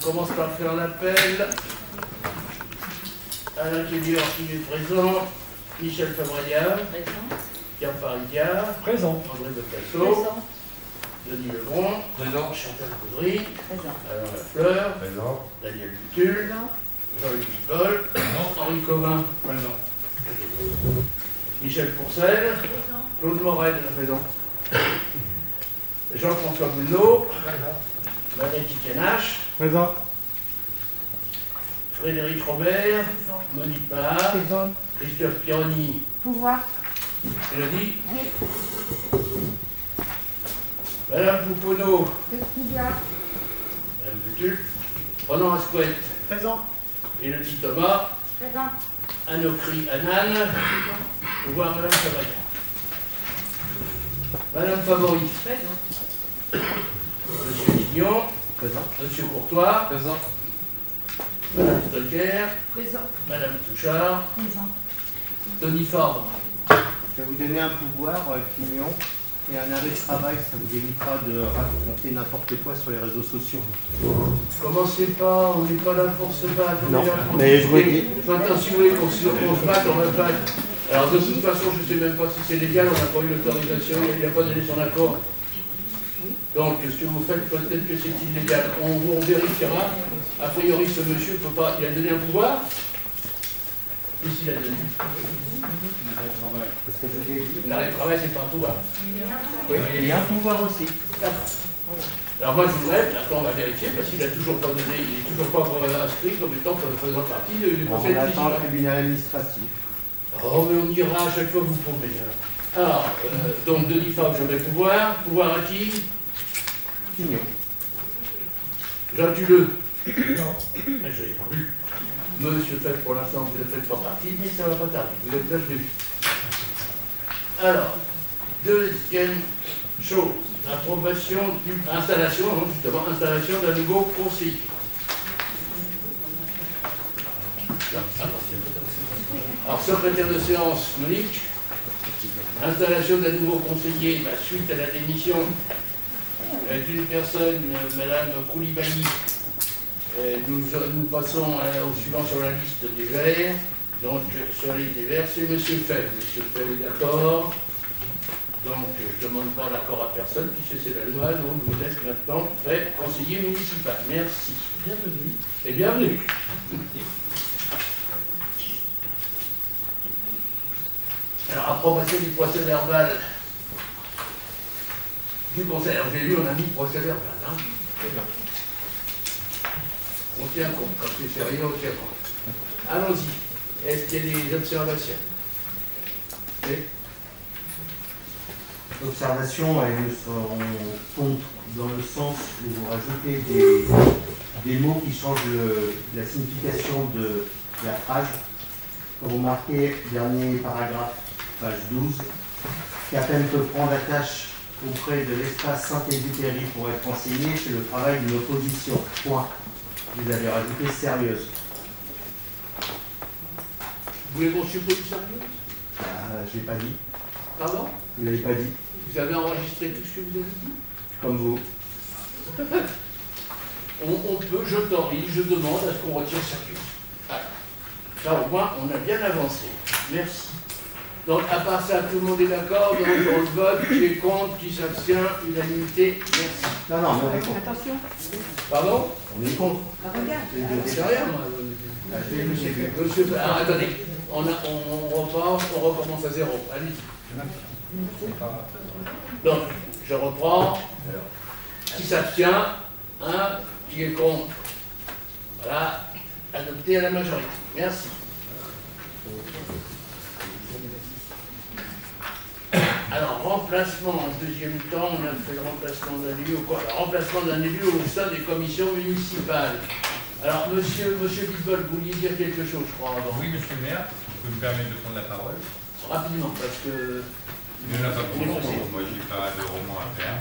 On commence par faire l'appel. Alain Kélior, il est présent. Michel Fabrega. Présent. Pierre Paridia. Présent. André Bocasso. Présent. Denis Lebron. Présent. Chantal Gaudry. Présent. Alain Lafleur. Présent. Daniel Butul. Présent. Jean-Luc Bicol. Henri Covin. Présent. Michel Pourcel. Présent. Claude Morel. Présent. Jean-François Boulot. Madame Kikanache. Présent. Frédéric Robert. Présent. Monique Mahar. Présent. Christophe Pironi. Pouvoir. Elodie. Oui. Madame Pouponneau. Pouvoir. Madame Butul. Ronan Asquette. Présent. Elodie Thomas. Présent. Anokri Anan. Pouvoir Madame Fabrega. Madame Favori. Présent. Monsieur Lignon. Présent. Monsieur Courtois. Présent. Madame Stolker. Présent. Madame Touchard. Présent. Tony Fabre. Je vais vous donner un pouvoir, Quignon, et un arrêt de travail, ça vous évitera de raconter n'importe quoi sur les réseaux sociaux. Commencez pas, on n'est pas là pour se battre. On Non, est là pour mais je vous discuter. dis- Maintenant, si vous voulez qu'on se batte, on va se battre. Alors, de toute façon, je ne sais même pas si c'est légal, on n'a pas eu l'autorisation, il n'a pas donné son accord. Donc, ce que vous faites, peut-être que c'est illégal. On vérifiera. A priori, ce monsieur peut pas. Il a donné un pouvoir. Qu'est-ce qu'il a donné? Parce que je vous ai dit, L'arrêt de travail, c'est pas un pouvoir. oui, il y a un pouvoir aussi. Alors moi je voudrais, maintenant on va vérifier, parce qu'il n'a toujours pas donné, il n'est toujours pas inscrit comme étant faisant partie du conseil On attend municipal. le tribunal administratif. Oh mais on ira à chaque fois que vous promenez. Alors, donc Denis Favre, je mets pouvoir. Pouvoir à qui? Quignon. Jean Tuleux. Non. Je l'ai pas vu. Monsieur Fête, pour l'instant, vous ne faites pas partie, mais ça ne va pas tarder. Vous êtes là, je l'ai vu. Alors, deuxième chose, installation d'un nouveau conseiller. Non, alors, secrétaire de séance, Monique. Installation d'un nouveau conseiller, suite à la démission d'une personne, Madame Koulibaly. Nous passons au suivant sur la liste des Verts. Donc, sur la liste des Verts, c'est M. Fèvre. M. Fèvre est d'accord. Donc, je ne demande pas l'accord à personne, puisque c'est la loi. Donc, vous êtes maintenant fait conseiller municipal. Merci. Bienvenue. Et bienvenue. Alors, approbation du procès verbal du conseil. Alors, vous avez vu, on a mis procès verbal. Hein. On tient compte. Quand c'est sérieux, on tient compte. Allons-y. Est-ce qu'il y a des observations? Oui. L'observation, elles seront contre dans le sens où vous rajoutez des mots qui changent la signification de la phrase. Quand vous marquez, dernier paragraphe, page 12, qu'à peine peut prendre la tâche auprès de l'espace Saint-Exupéry pour être enseigné, c'est le travail d'une opposition. Point. Vous avez rajouté sérieuse. Vous voulez qu'on supprime sérieux? Je l'ai pas dit. Pardon? Vous l'avez pas dit. Vous avez enregistré tout ce que vous avez dit? Comme vous. On peut, je t'enrie, je demande à ce qu'on retire sérieux. Voilà. Là, au moins, on a bien avancé. Merci. Donc, à part ça, tout le monde est d'accord. Donc, on le vote, qui est contre, qui s'abstient, unanimité. Merci. Non, non, on est contre. Attention. Pardon? On est contre. Regarde. C'est rien, moi. Monsieur, alors, attendez. On repart, on recommence à zéro. Allez. Donc, je reprends. Qui s'abstient? Un. Qui est contre? Voilà. Adopté à la majorité. Merci. Alors, remplacement en deuxième temps, on a fait le remplacement d'un élu ou quoi? Alors, remplacement d'un élu au sein des commissions municipales. Alors, monsieur Bitbol, vous vouliez dire quelque chose, je crois, avant. Oui, monsieur le maire, vous me permettez de prendre la parole. Rapidement, parce que... Il n'y en a pas pour longtemps, moi j'ai pas de roman à faire.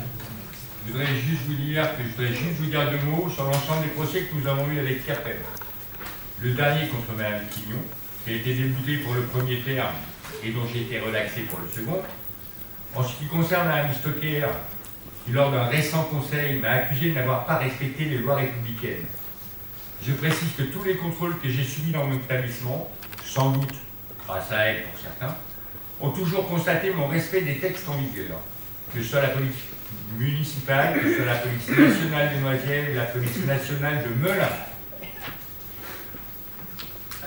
Je voudrais juste vous dire deux mots sur l'ensemble des procès que nous avons eus avec Capel. Le dernier contre Mme Quignon, qui a été débouté pour le premier terme et dont j'ai été relaxé pour le second. En ce qui concerne Mme Stocker, qui lors d'un récent conseil m'a accusé de n'avoir pas respecté les lois républicaines. Je précise que tous les contrôles que j'ai subis dans mon établissement, sans doute grâce à elle pour certains, ont toujours constaté mon respect des textes en vigueur, que ce soit la police municipale, que ce soit la police nationale de Noisiel ou la police nationale de Melun.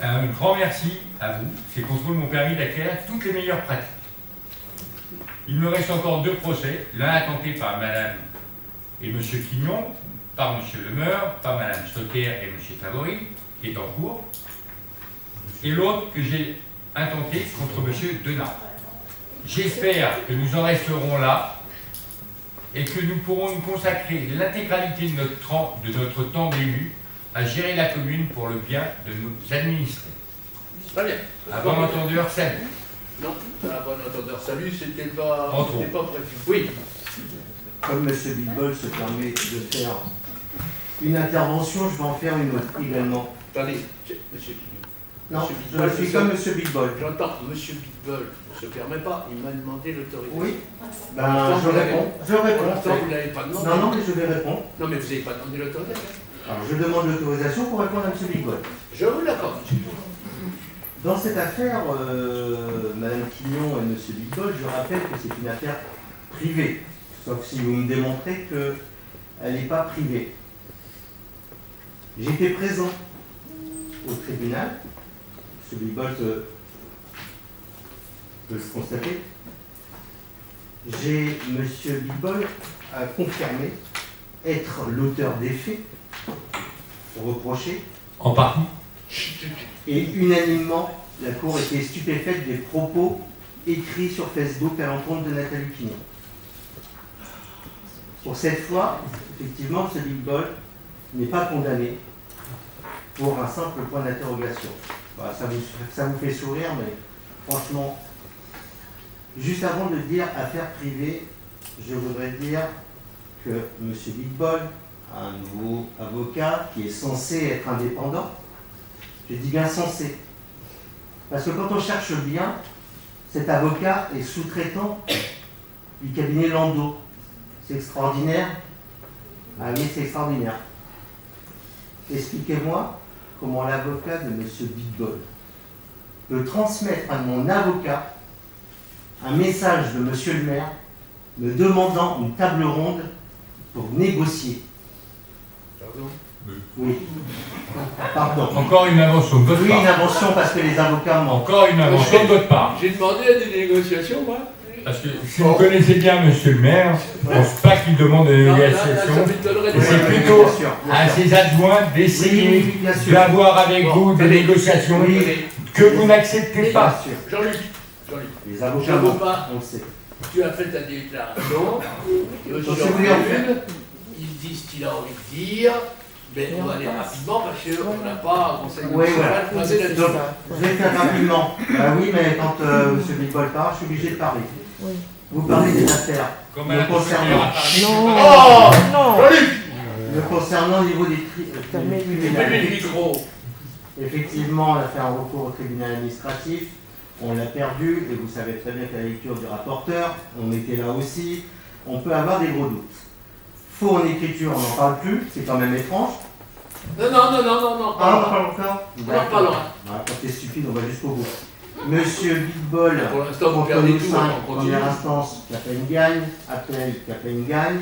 Un grand merci à vous. Ces contrôles m'ont permis d'acquérir toutes les meilleures pratiques. Il me reste encore 2 procès, l'un intenté par Madame et Monsieur Quignon, par Monsieur Lemeur, par Madame Stocker et Monsieur Favori, qui est en cours, et l'autre que j'ai intenté contre Monsieur Denard. J'espère que nous en resterons là et que nous pourrons nous consacrer l'intégralité de notre temps d'élu à gérer la commune pour le bien de nos administrés. Très bien. À bon entendeur, salut. Non, à bon entendeur, salut, c'était pas prévu. Oui. Comme M. Bidbol se permet de faire une intervention, je vais en faire une autre également. Attendez, monsieur Quignon. Non, Monsieur Bidbol, je suis comme M. Bidbol. J'entends, monsieur Bidbol ne se permet pas, il m'a demandé l'autorisation. Oui. Ben, je réponds. Pour l'instant, vous ne l'avez pas demandé. Non, mais je vais répondre. Non, mais vous n'avez pas demandé l'autorisation. Alors, je demande l'autorisation pour répondre à M. Bidbol. Je vous l'accorde, monsieur. Dans cette affaire, Mme Quignon et M. Bidbol, je rappelle que c'est une affaire privée. Sauf si vous me démontrez qu'elle n'est pas privée. J'étais présent au tribunal. M. Bidbol peut le constater. M. Bidbol a confirmé être l'auteur des faits reprochés. En partie. Et unanimement, la Cour était stupéfaite des propos écrits sur Facebook à l'encontre de Nathalie Quignon. Pour cette fois, effectivement, M. Bidbol n'est pas condamné pour un simple point d'interrogation. Voilà, ça vous fait sourire, mais franchement, juste avant de dire affaire privée, je voudrais dire que M. Bidbol a un nouveau avocat qui est censé être indépendant. Je dis bien censé. Parce que quand on cherche bien, cet avocat est sous-traitant du cabinet Landau. C'est extraordinaire. Ah oui, c'est extraordinaire. Expliquez-moi comment l'avocat de M. Bidbol peut transmettre à mon avocat un message de M. le maire me demandant une table ronde pour négocier. Pardon ? Oui. Pardon. Encore une invention de votre Oui, part. une invention parce que les avocats mentent. Encore une invention de votre part. J'ai demandé à des négociations, moi. Parce que si vous connaissez bien Monsieur le maire, je ne pense pas qu'il demande des négociations. C'est plutôt à ses adjoints d'essayer bien sûr. d'avoir avec vous des négociations que vous n'acceptez pas. Bien sûr. Jean-Luc, Les je avocats ne veux mentent, pas. on le sait. Tu as fait ta déclaration. Et Donc, aujourd'hui, si vous voulez en faire. il dit ce qu'il a envie de dire. Mais on va aller rapidement parce qu'on n'a pas un conseil Oui, municipal voilà. basé là-dessus. Donc, je vais faire rapidement. Bah oui, mais quand M. Bidbol parle, je suis obligé de parler. Vous parlez des affaires Comme me à la concernant. Oh Jean-Luc, Me concernant au niveau des mets le micro. Effectivement, on a fait un recours au tribunal administratif, on l'a perdu, et vous savez très bien qu'à la lecture du rapporteur, on était là aussi, on peut avoir des gros doutes. Faux en écriture, on n'en parle plus, c'est quand même étrange. Non, On en parle encore. On en parlera. Quand t'es stupide, on va jusqu'au bout. Monsieur Bidbol, Pour l'instant, vous contre perdez nous tout, 5, on continue. première instance, Capelle gagne, appel, Capelle gagne.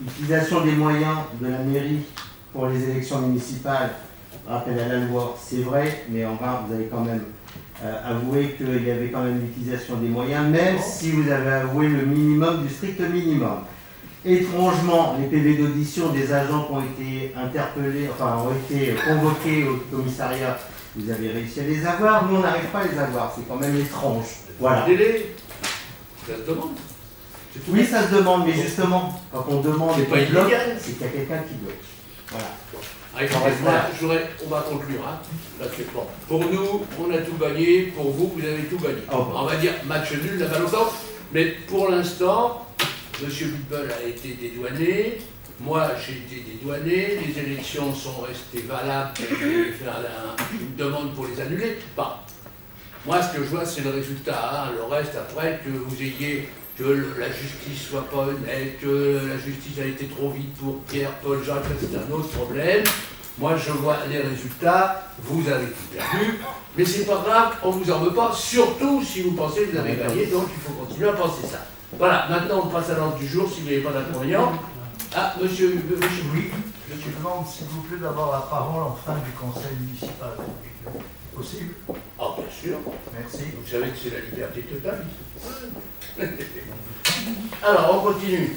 Utilisation des moyens de la mairie pour les élections municipales, rappel à la loi, c'est vrai, mais enfin, vous avez quand même avoué qu'il y avait quand même l'utilisation des moyens, même si vous avez avoué le minimum du strict minimum. Étrangement, les PV d'audition des agents qui ont été interpellés, enfin ont été convoqués au commissariat, vous avez réussi à les avoir, nous on n'arrive pas à les avoir, c'est quand même étrange. Voilà. Délai, ça se demande. C'est tout. Oui, ça se demande, mais justement, quand on demande C'est et pas qu'on bloque, illégal. c'est qu'il y a quelqu'un qui bloque. Voilà. Allez, on va conclure. Hein. Là, c'est bon. Pour nous, on a tout gagné. Pour vous, vous avez tout gagné. Oh. On va dire match nul, la balle au centre. Mais pour l'instant, M. Bidbol a été dédouané. Moi, j'ai été dédouané. Les élections sont restées valables. Je vais faire une demande pour les annuler. Bon. Moi, ce que je vois, c'est le résultat. Hein. Le reste, après, que vous ayez... que la justice soit pas honnête, que la justice a été trop vite pour Pierre, Paul, Jacques, c'est un autre problème. Moi, je vois les résultats, vous avez tout perdu, mais c'est pas grave, on vous en veut pas, surtout si vous pensez que vous avez gagné, donc il faut continuer à penser ça. Voilà, maintenant on passe à l'ordre du jour, si vous n'avez pas d'inconvénient. Ah, monsieur, Oui, je demande s'il vous plaît d'avoir la parole en fin du conseil municipal. Possible? Ah, bien sûr, Merci. vous savez que c'est la liberté totale. Alors, on continue.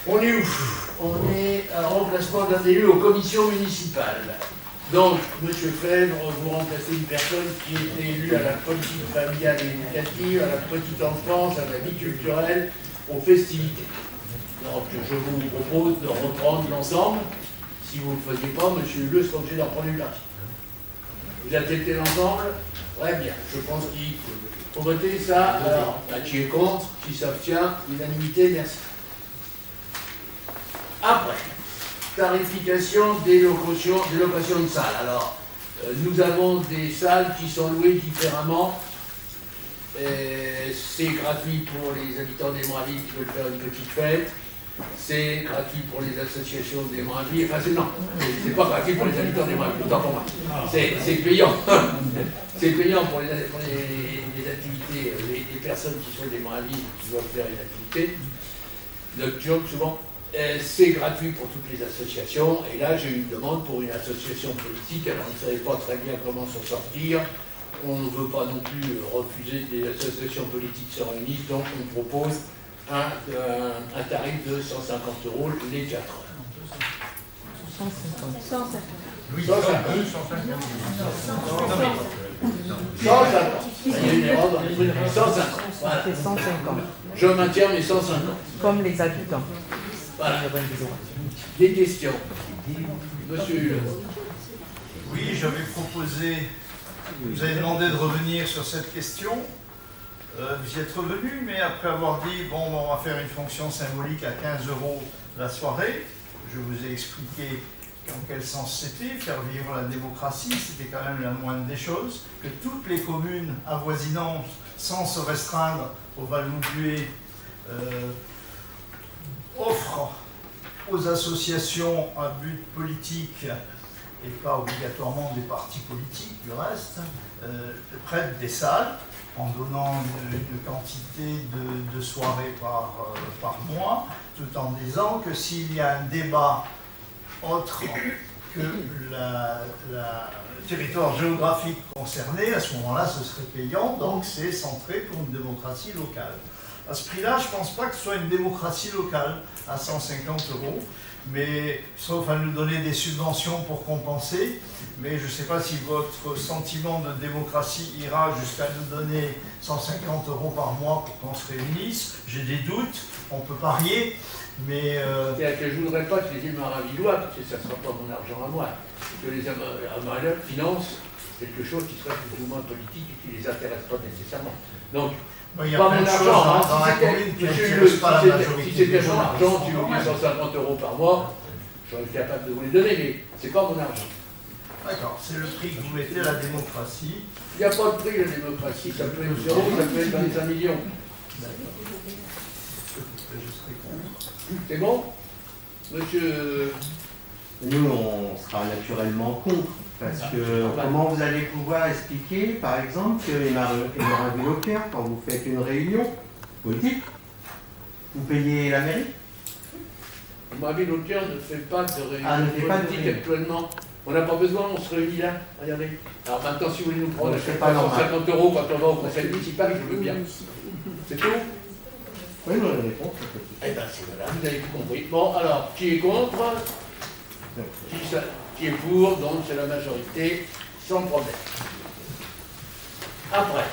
On est où? On est à remplacement d'un élu aux commissions municipales. Donc, M. Fèvre, vous remplacez une personne qui était élue à la politique familiale et éducative, à la petite enfance, à la vie culturelle, aux festivités. Donc, je vous propose de reprendre l'ensemble. Si vous ne le faisiez pas, M. Huleux sera obligé d'en prendre une partie. Vous acceptez l'ensemble? Très bien. Je pense qu'il faut voter ça. Alors, qui est contre? Qui s'abstient? Unanimité, merci. Après, tarification des locations de salles. Alors, nous avons des salles qui sont louées différemment. C'est gratuit pour les habitants des Moravilles qui veulent faire une petite fête. C'est gratuit pour les associations des Moravilles. Enfin, non, c'est pas gratuit pour les habitants des Moravilles, autant pour moi. C'est payant. C'est payant pour les activités, les personnes qui sont des Moravilles qui veulent faire une activité nocturne, souvent. C'est gratuit pour toutes les associations, et là j'ai une demande pour une association politique. Alors on ne savait pas très bien comment s'en sortir, on ne veut pas non plus refuser que les associations politiques se réunissent, donc on propose un tarif de 150 € les 4 heures. 150. Oui, 150. 150. Il y a une erreur dans les trucs. 150. Voilà. C'est 150, Je maintiens mes 150. comme les habitants. Voilà. Des questions. Monsieur Huleux. Oui, j'avais proposé, vous avez demandé de revenir sur cette question. Vous y êtes revenu, mais après avoir dit, bon, on va faire une fonction symbolique à 15 € la soirée, je vous ai expliqué en quel sens c'était, faire vivre la démocratie, c'était quand même la moindre des choses, que toutes les communes avoisinantes, sans se restreindre au Val-Loubué, offrent aux associations à but politique, et pas obligatoirement des partis politiques du reste, prêtent des salles en donnant une quantité de soirées par mois, tout en disant que s'il y a un débat autre que le territoire géographique concerné, à ce moment-là ce serait payant, donc c'est centré pour une démocratie locale. À ce prix-là, je ne pense pas que ce soit une démocratie locale à 150 €, mais sauf à nous donner des subventions pour compenser. Mais je ne sais pas si votre sentiment de démocratie ira jusqu'à nous donner 150 € par mois pour qu'on se réunisse. J'ai des doutes, on peut parier, mais... C'est-à-dire que je ne voudrais pas que les îles Maravillois, parce que ça ne sera pas mon argent à moi, que les Amarilois financent quelque chose qui serait plus ou moins politique et qui ne les intéresse pas nécessairement. Donc, il y a pas plein mon de choses argent, dans la commune qui n'intéressent pas la majorité si c'était des mon gens. argent, si vous voulez 150 € par mois, je serais capable de vous les donner, mais c'est pas mon argent. D'accord, c'est le prix que vous mettez à la démocratie. Il n'y a pas de prix, la démocratie, ça peut être 0, ça peut être 25 millions. Je serai contre. C'est bon? Monsieur... Nous, on sera naturellement contre, parce que comment vous allez pouvoir expliquer, par exemple, que les Maravilles au cœur, quand vous faites une réunion politique, vous payez la mairie? Moraville au cœur ne fait pas de réunion Ah, ne fait pas de politique réunion. actuellement. On n'a pas besoin, on se réunit là. Regardez. Alors maintenant, si vous voulez nous prendre Donc, c'est pas normal. 150 € quand on va au conseil municipal, je veux bien. C'est tout? Oui, nous, on est contre. Eh bien, c'est voilà, vous avez tout compris. Bon, alors, qui est contre? Qui est pour? Donc, c'est la majorité, sans problème. Après.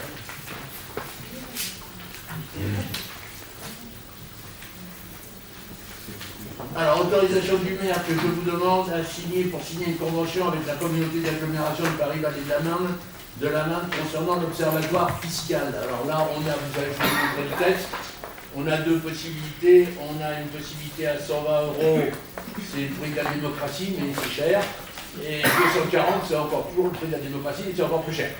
Alors, autorisation du maire que je vous demande à signer pour signer une convention avec la communauté d'agglomération de Paris-Vallée de la Marne concernant l'observatoire fiscal. Alors là, vous avez vu le texte, on a deux possibilités. On a une possibilité à 120 €, c'est le prix de la démocratie, mais c'est cher. Et 240, c'est encore toujours le prix de la démocratie, mais c'est encore plus cher.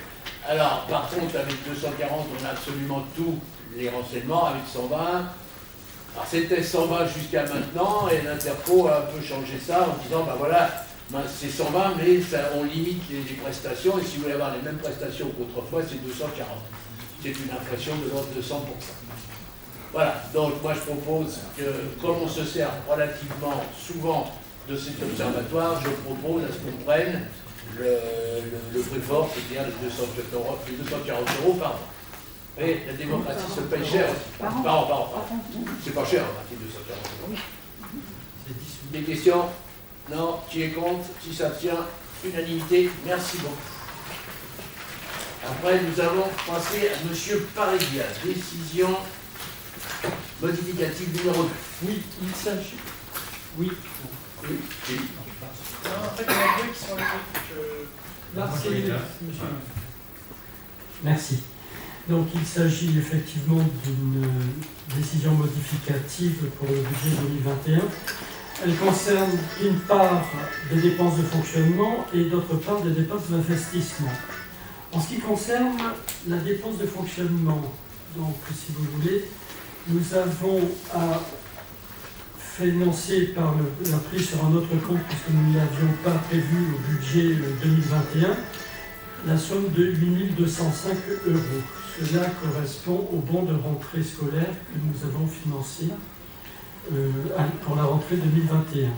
Alors, par contre, avec 240, on a absolument tous les renseignements. Avec 120, Alors c'était 120 jusqu'à maintenant, et l'Interpro a un peu changé ça en disant, ben voilà, c'est 120, mais ça, on limite les prestations, et si vous voulez avoir les mêmes prestations qu'autrefois, c'est 240. C'est une inflation de l'ordre de 100%. Voilà, donc moi je propose que, comme on se sert relativement souvent de cet observatoire, je propose à ce qu'on prenne le prix fort, c'est-à-dire les 240 € par an. Et la démocratie se paye cher aussi. Par an. C'est pas cher, hein, c'est 240 €. Des questions? Non? Qui est contre? Qui s'abstient? Unanimité? Merci beaucoup. Après, nous allons passer à M. Parédia. Décision modificative numéro 2. Oui, il s'agit. Oui. Oui. En fait, il y en a deux qui sont là, c'est monsieur. Merci. Donc, il s'agit effectivement d'une décision modificative pour le budget 2021. Elle concerne d'une part des dépenses de fonctionnement et d'autre part des dépenses d'investissement. En ce qui concerne la dépense de fonctionnement, donc si vous voulez, nous avons à financer par la prise sur un autre compte, puisque nous ne l'avions pas prévu au budget 2021, la somme de 8 205 €. Cela correspond au bon de rentrée scolaire que nous avons financé pour la rentrée 2021.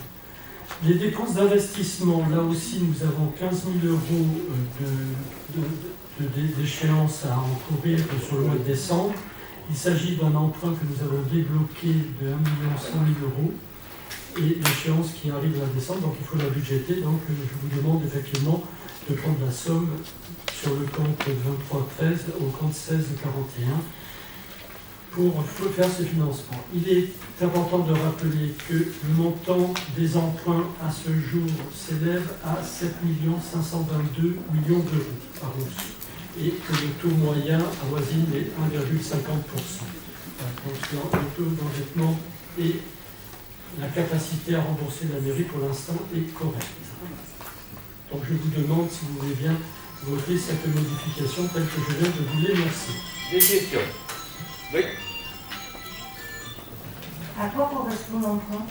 Les dépenses d'investissement, là aussi, nous avons 15 000 € d'échéance à encourir sur le mois de décembre. Il s'agit d'un emprunt que nous avons débloqué de 1 100 000 € et l'échéance qui arrive à décembre, donc il faut la budgéter. Donc je vous demande effectivement de prendre la somme sur le compte 2313 au compte 1641 pour faire ce financement. Il est important de rappeler que le montant des emprunts à ce jour s'élève à 7 522 millions d'euros par an et que le taux moyen avoisine les 1,50%. Donc le taux d'endettement et la capacité à rembourser la mairie pour l'instant est correcte. Donc je vous demande, si vous voulez bien, voter cette modification telle que je viens de vous l'énoncer. Des questions? Oui. À quoi correspond l'emprunt?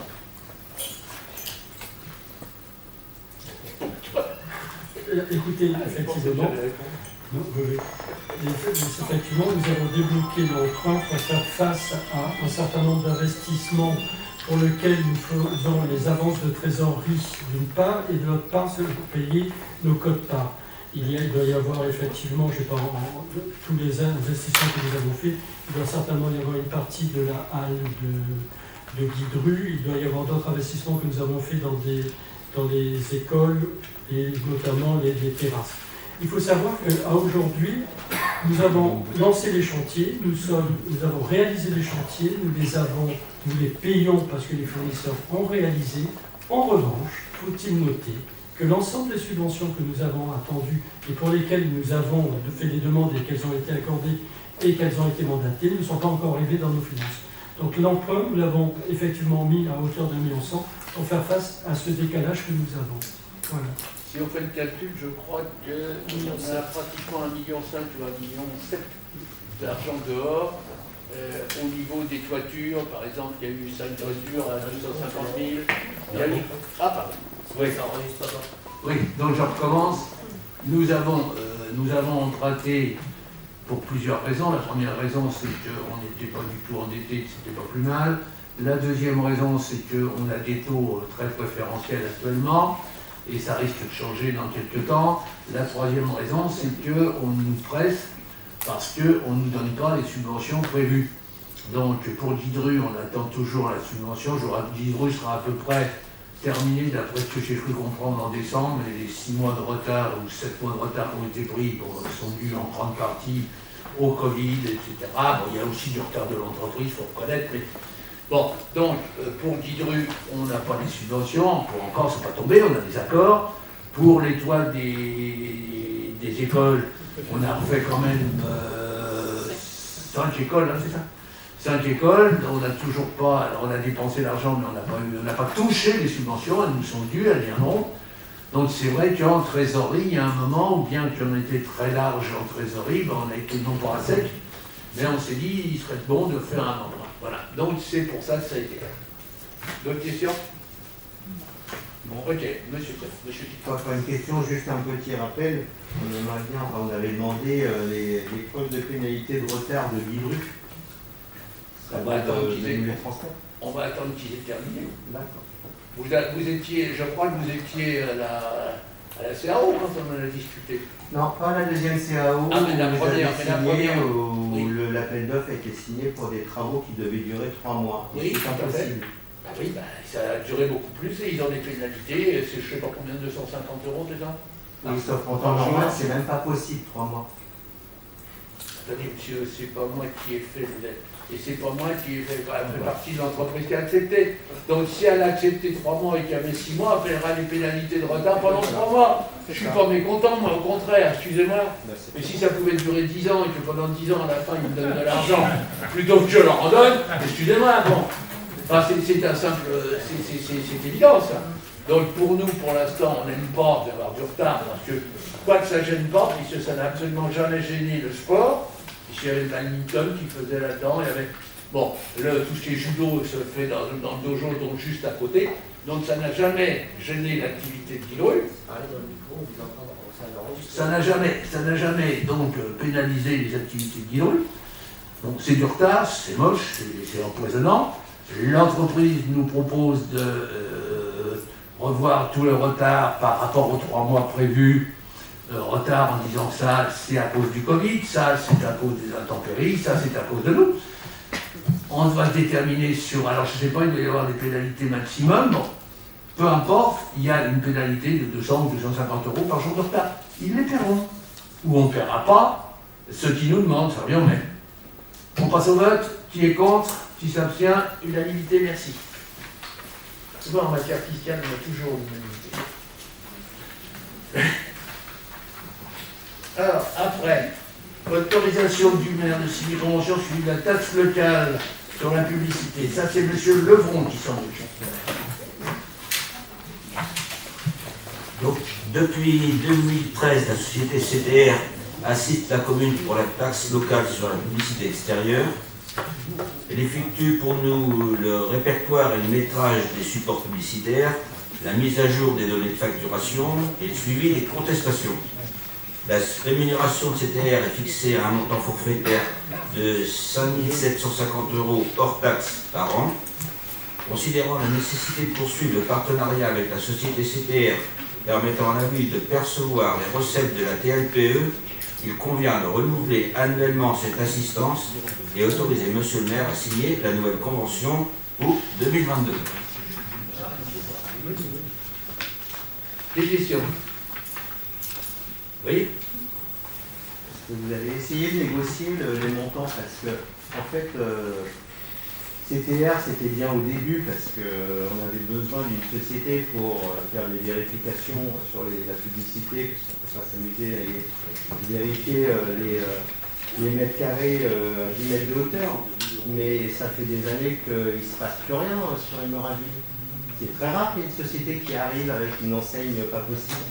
Écoutez, effectivement, effectivement, nous avons débloqué l'emprunt pour faire face à un certain nombre d'investissements pour lesquels nous faisons les avances de trésorerie d'une part, et de l'autre part, c'est pour payer nos quotes-parts. Il doit y avoir effectivement, je ne sais pas, tous les investissements que nous avons faits, il doit certainement y avoir une partie de la halle de Guidru, il doit y avoir d'autres investissements que nous avons faits dans les écoles et notamment les terrasses. Il faut savoir qu'à aujourd'hui, nous avons lancé les chantiers, nous avons réalisé les chantiers, nous les payons parce que les fournisseurs ont réalisé. En revanche, faut-il noter que l'ensemble des subventions que nous avons attendues et pour lesquelles nous avons fait des demandes et qu'elles ont été accordées et qu'elles ont été mandatées ne sont pas encore arrivées dans nos finances. Donc l'emprunt, nous l'avons effectivement mis à hauteur d'1,1 million pour faire face à ce décalage que nous avons. Voilà. Si on fait le calcul, je crois qu'on a pratiquement 1,5 million ou 1,7 million d'argent dehors. Au niveau des toitures, par exemple, il y a eu 5 toitures à 250 000. Il y a eu... Ah, pardon. Oui, oui, donc je recommence. Nous avons emprunté pour plusieurs raisons. La première raison, c'est qu'on n'était pas du tout endetté, que c'était pas plus mal. La deuxième raison, c'est qu'on a des taux très préférentiels actuellement, et ça risque de changer dans quelques temps. La troisième raison, c'est qu'on nous presse parce qu'on ne nous donne pas les subventions prévues. Donc pour Guidru, on attend toujours la subvention. Guidru sera à peu près terminé, d'après ce que j'ai cru comprendre, en décembre, et les 6 mois de retard ou 7 mois de retard qui ont été pris sont dus en grande partie au Covid, etc. Bon, il y a aussi du retard de l'entreprise, il faut reconnaître, mais bon, donc pour Guidru, on n'a pas les subventions, pour encore, c'est pas tombé, on a des accords. Pour les toits des écoles, on a refait quand même 5 écoles, hein, c'est ça? 5 écoles, on n'a toujours pas, alors on a dépensé l'argent, mais on n'a pas touché les subventions, elles nous sont dues, elles viendront. Donc c'est vrai qu'en trésorerie, il y a un moment où bien qu'on était très large en trésorerie, ben on a été non pas à sec, mais on s'est dit il serait bon de faire un emprunt. Voilà, donc c'est pour ça que ça a été fait. D'autres questions? Bon, ok, monsieur. Pas une question, juste un petit rappel. On aimerait bien, enfin, on avait demandé les preuves de pénalité de retard de Guy Druck. On va attendre qu'ils aient- transmettre. On va attendre qu'ils aient terminé. D'accord. Vous étiez, je crois que vous étiez à la CAO quand on en a discuté. Non, pas la deuxième CAO, Ah, mais la où première, vous mais la avez signé, première. où Oui. l'appel d'offres a été signé pour des travaux qui devaient durer 3 mois. Oui, c'est tout à fait. impossible. Ah oui, ça a duré beaucoup plus et ils ont des pénalités, c'est je sais pas combien, 250 € déjà. Oui, sauf qu'en temps normal, c'est même pas possible, 3 mois. Attendez, monsieur, c'est pas moi qui ai fait et c'est pas moi qui ai fait, elle fait partie de l'entreprise qui a accepté. Donc si elle a accepté 3 mois et qu'il y avait 6 mois, elle paiera les pénalités de retard pendant 3 mois. Je suis pas mécontent, moi, au contraire, excusez-moi. Mais si ça pouvait durer 10 ans et que pendant 10 ans, à la fin, ils me donnent de l'argent, plutôt que je leur en donne, excusez-moi, bon. Enfin, c'est un simple, c'est évident ça. Donc pour nous, pour l'instant, on n'aime pas d'avoir du retard, parce que quoi que ça gêne pas, puisque ça n'a absolument jamais gêné le sport. Il y avait le badminton qui faisait là-dedans, il y avait, bon, tout ce qui est judo se fait dans le dojo, donc juste à côté. Donc ça n'a jamais gêné l'activité de Guy Druck. Ça n'a jamais donc pénalisé les activités de Guy Druck. Donc c'est du retard, c'est moche, c'est empoisonnant. L'entreprise nous propose de revoir tout le retard par rapport aux 3 mois prévus. Retard en disant ça, c'est à cause du Covid, ça, c'est à cause des intempéries, ça, c'est à cause de nous. On va se déterminer sur, alors je ne sais pas, il doit y avoir des pénalités maximum. Bon, peu importe, il y a une pénalité de 200 ou 250 € par jour de retard. Ils les paieront. Ou on ne paiera pas, ceux qui nous demandent, ça revient au même. On passe au vote. Qui est contre? Qui s'abstient? Unanimité, merci. Souvent en matière fiscale, on a toujours l'unanimité. Alors, après, autorisation du maire de signer convention suivie de la taxe locale sur la publicité. Ça, c'est M. Levron qui s'en occupe. Donc, depuis 2013, la société CTR assiste la commune pour la taxe locale sur la publicité extérieure. Elle effectue pour nous le répertoire et le métrage des supports publicitaires, la mise à jour des données de facturation et le suivi des contestations. La rémunération de CTR est fixée à un montant forfaitaire de 5 750 € hors taxe par an. Considérant la nécessité de poursuivre le partenariat avec la société CTR permettant à la ville de percevoir les recettes de la TLPE, il convient de renouveler annuellement cette assistance et autoriser Monsieur le maire à signer la nouvelle convention pour 2022. Des questions? Oui? Est-ce que vous avez essayé de négocier les montants? Parce que, en fait, CTR, c'était bien au début parce qu'on avait besoin d'une société pour faire les vérifications sur la publicité, parce qu'on peut pas s'amuser à vérifier les mètres carrés à 10 mètres de hauteur. Mais ça fait des années qu'il ne se passe plus rien sur Hémorragie. C'est très rare qu'il y ait une société qui arrive avec une enseigne pas possible.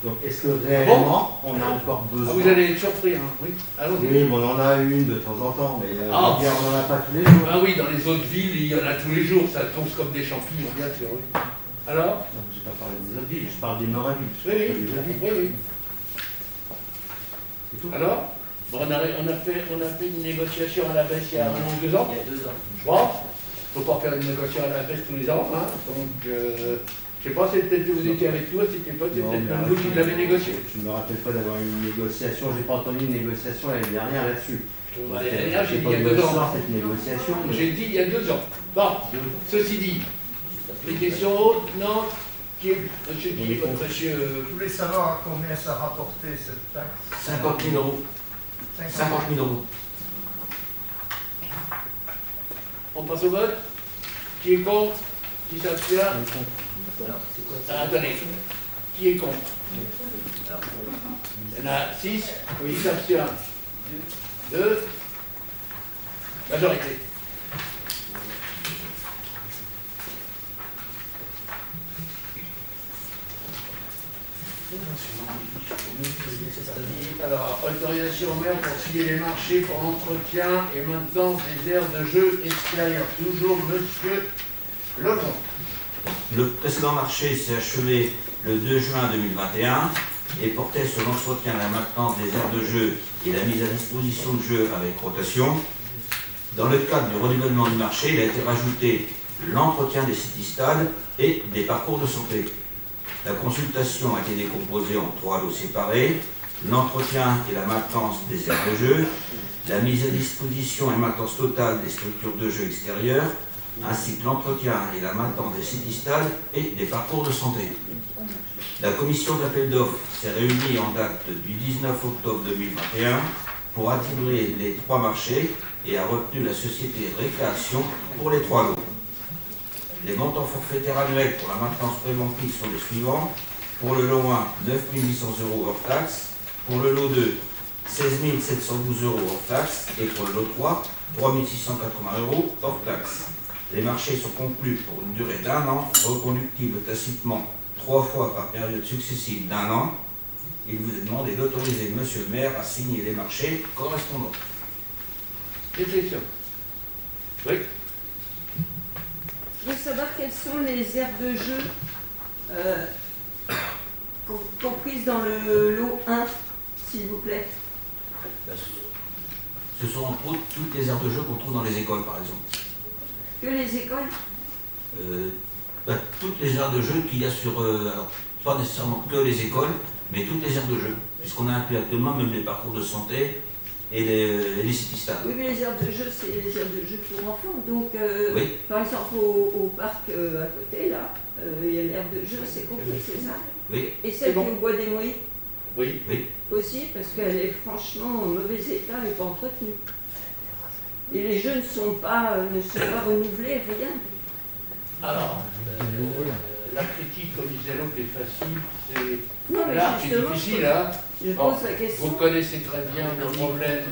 Donc est-ce que réellement on a encore besoin? Vous allez être surpris, hein? Oui. Allons-y. Oui, bon, on en a une de temps en temps, mais on n'en a pas tous les jours. Ah oui, dans les autres villes, il y en a tous les jours, ça tombe comme des champignons, bien sûr. Oui. Alors? Non, je n'ai pas parlé des autres villes, je parle d'Hémorragie. Oui. C'est tout. Alors? Bon, on a fait une négociation à la baisse il y a 1 ou 2 ans. Il y a 2 ans. Bon, il ne faut pas faire une négociation à la baisse tous les ans. Hein. Donc, je ne sais pas, c'est peut-être que vous étiez avec nous, c'était peut-être même vous qui l'avez négocié. Je ne me rappelle pas d'avoir eu une négociation, j'ai pas entendu une négociation l'année dernière là-dessus. L'année dernière, j'ai dit pas il y a de 2 ans. sort, cette négociation. mais- J'ai dit il y a 2 ans. Bon, ceci dit, les questions autres, non? Qui est, monsieur, qui est votre monsieur? Je voulais savoir à combien ça rapportait cette taxe. 50 000 €. 50 000 €. On passe au vote. Qui est contre? Qui s'abstient? Ah, attendez. Qui est contre? Il y en a 6. Qui s'abstient? 2. Majorité. Alors, autorisation au maire pour signer les marchés pour l'entretien et maintenance des aires de jeu extérieures. Toujours monsieur Lecomte. Le précédent marché s'est achevé le 2 juin 2021 et portait sur l'entretien et la maintenance des aires de jeu et la mise à disposition de jeux avec rotation. Dans le cadre du renouvellement du marché, il a été rajouté l'entretien des city-stades et des parcours de santé. La consultation a été décomposée en 3 lots séparés: l'entretien et la maintenance des aires de jeu, la mise à disposition et maintenance totale des structures de jeu extérieures, ainsi que l'entretien et la maintenance des city-stades et des parcours de santé. La commission d'appel d'offres s'est réunie en date du 19 octobre 2021 pour attribuer les 3 marchés et a retenu la société Récréation pour les 3 lots. Les montants forfaitaires annuels pour la maintenance préventive sont les suivants. Pour le lot 1, 9 800 € hors taxe. Pour le lot 2, 16 712 € hors taxe. Et pour le lot 3, 3 680 € hors taxe. Les marchés sont conclus pour une durée d'1 an, reconductible tacitement 3 fois par période successive d'1 an. Il vous est demandé d'autoriser monsieur le maire à signer les marchés correspondants. Réflexion. Oui. Je veux savoir quelles sont les aires de jeu comprises dans le lot 1, s'il vous plaît. Ce sont entre autres toutes les aires de jeu qu'on trouve dans les écoles, par exemple. Que les écoles? Toutes les aires de jeu qu'il y a sur... alors, pas nécessairement que les écoles, mais toutes les aires de jeu. Puisqu'on a inclus actuellement même les parcours de santé et les city-stades. Oui, mais les aires de jeu, c'est les aires de jeu pour enfants. Donc, Oui. par exemple, au parc à côté, là, il y a l'aire de jeu, c'est compris, c'est ça? Oui, Et celle qui est au bois des Moïse Oui. oui. aussi, parce qu'elle est franchement en mauvais état et pas entretenue. Et les jeux ne sont pas renouvelés, rien. Alors, la critique, comme disait l'autre, est facile. C'est Non, mais l'art qui est justement, difficile, hein. je Bon, pose la question. Vous connaissez très bien le problème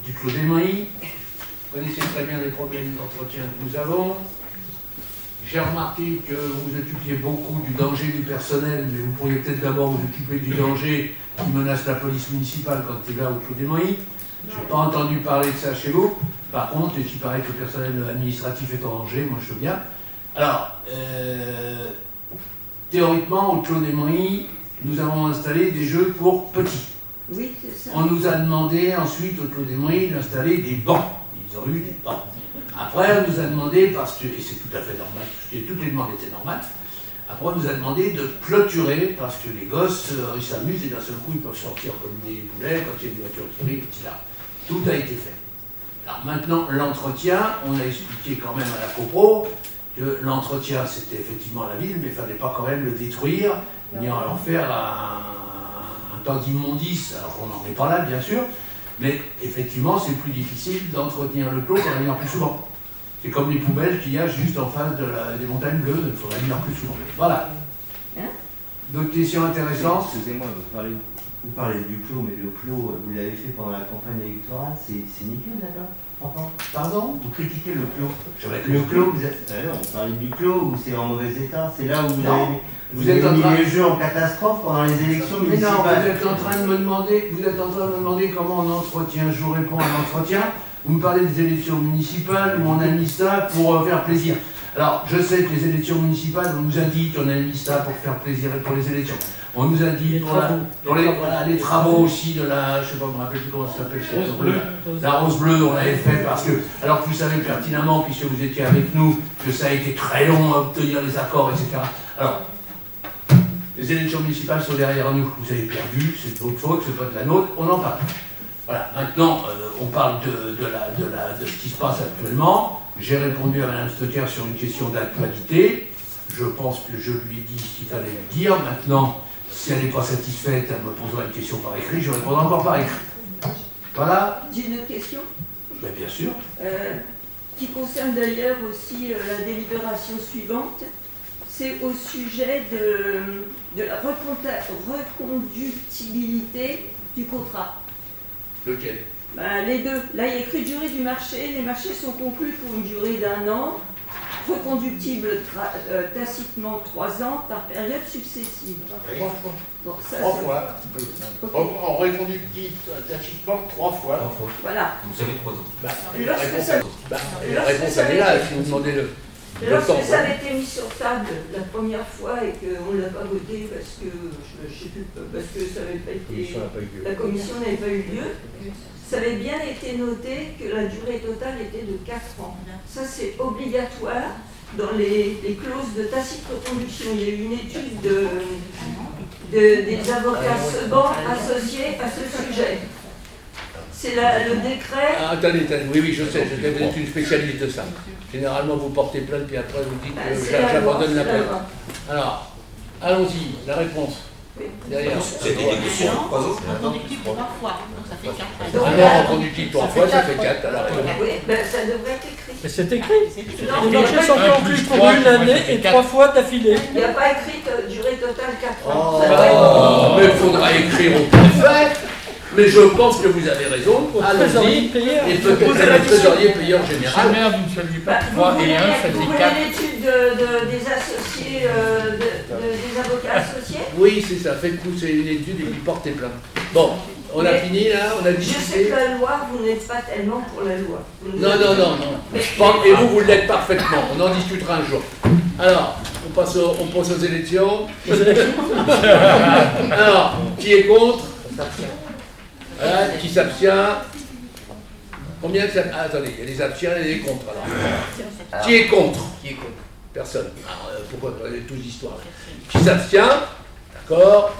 du Clos des Moïse. Vous connaissez très bien les problèmes d'entretien que nous avons. J'ai remarqué que vous occupiez beaucoup du danger du personnel, mais vous pourriez peut-être d'abord vous occuper du danger qui menace la police municipale quand tu es là au Clos des Moïse. Je n'ai pas entendu parler de ça chez vous. Par contre, il paraît que le personnel administratif est en danger, moi je veux bien. Alors, théoriquement, au Clos des Moïse, nous avons installé des jeux pour petits. Oui, c'est ça. On nous a demandé ensuite au Clos des Moïse d'installer des bancs. Ils ont eu des bancs. Après, on nous a demandé, parce que, et c'est tout à fait normal, parce que toutes les demandes étaient normales, après on nous a demandé de clôturer, parce que les gosses, ils s'amusent et d'un seul coup ils peuvent sortir comme des boulets quand il y a une voiture qui arrive, etc. Tout a été fait. Alors maintenant, l'entretien, on a expliqué quand même à la CoPro que l'entretien c'était effectivement la ville, mais il ne fallait pas quand même le détruire, ni en faire un tas d'immondices, alors qu'on n'en est pas là bien sûr, mais effectivement c'est plus difficile d'entretenir le clos pour venir plus souvent. C'est comme les poubelles qu'il y a juste en face des montagnes bleues, il faudrait venir plus souvent. Voilà. D'autres questions intéressantes? Excusez-moi, vous parlez du clos, mais le clos, vous l'avez fait pendant la campagne électorale, c'est nickel, d'accord? Enfin, Pardon? vous critiquez le clos. Le Le clos, vous êtes... on parlait du clos où c'est en mauvais état, c'est là où vous Non. avez, Vous êtes en mis train- les jeux en catastrophe pendant les élections Mais non, municipales. vous êtes en train de me demander comment on entretient. Je vous réponds à l'entretien. Vous me parlez des élections municipales où on a mis ça pour faire plaisir. Alors, je sais que les élections municipales, on nous a dit qu'on a mis ça pour faire plaisir et pour les élections. On nous a dit pour les travaux aussi de la, je sais pas, je me rappelle plus comment ça s'appelle, la rose bleue, on l'avait fait parce que, alors que vous savez pertinemment, puisque vous étiez avec nous, que ça a été très long à obtenir les accords, etc. Alors, les élections municipales sont derrière nous. Vous avez perdu, c'est de votre faute, c'est pas de la nôtre, on en parle. Voilà, maintenant, on parle de ce qui se passe actuellement. J'ai répondu à Mme Stocker sur une question d'actualité. Je pense que je lui ai dit ce qu'il fallait lui dire. Maintenant, si elle n'est pas satisfaite, elle me posera une question par écrit, je répondrai encore par écrit. Voilà. J'ai une autre question. Ben, bien sûr. Qui concerne d'ailleurs aussi la délibération suivante. C'est au sujet de la reconductibilité du contrat. Lequel? Ben, les deux. Là, il y a écrit durée du marché. Les marchés sont conclus pour une durée d'1 an. reconductible tacitement 3 ans par période successive. 3 fois. Bon, ça, 3 ça- fois. Ok. En reconductible tacitement 3 fois. Voilà. Vous savez 3 ans. Et lorsque ça- Et la réponse, elle est là, si vous demandez le Lorsque temps. ça avait été mis sur table la première fois et qu'on ne l'a pas voté parce que, je sais plus, parce que ça n'avait pas été, la commission n'avait pas eu lieu, ça avait bien été noté que la durée totale était de 4 ans. Ça, c'est obligatoire dans les clauses de tacite reconduction. Il y a eu une étude des avocats second associés à ce sujet. C'est le décret. Ah, attendez, oui, je sais, vous êtes une spécialiste de ça. Généralement, vous portez plainte, puis après, vous dites C'est la loi, j'abandonne la c'est la plainte. loi. Alors, allons-y, la réponse. Oui. Derrière. C'était négocié en 3 ans. Reconductible 3 fois, donc ça fait 4 Donc, Alors, en conductible 3 fois, ça fait 4. Alors, Oui, ben, ça devrait être écrit. Mais c'est écrit. Non, Les marchés sont un conclus plus pour trois, une ça année fait et quatre. 3 fois d'affilée. Il n'y a pas écrit durée totale 4 ans. Oh, Ça doit être- mais il faudra écrire au préfet. Mais je pense que vous avez raison. Trésorier Allons-y. payeur. Et peut-être le trésorier payeur C'est général. merde, vous ne saviez Bah, pas vous 3 voulez et 1, ça vous fait voulez 4. l'étude des associés, des avocats associés? Oui, c'est ça. Faites pousser une étude et puis portez plainte. Bon, on a Mais fini là, on a Je sais discuté. que la loi, vous n'êtes pas tellement pour la loi. Non. Et vous, vous l'êtes parfaitement. On en discutera un jour. Alors, on passe aux élections. Alors, qui est contre? Voilà, qui s'abstient? Combien de s'abstient? Attendez, il y a les abstiens et les contre. Alors. Qui est contre? Personne. Alors, pourquoi on est tous d'histoire? Qui s'abstient? D'accord.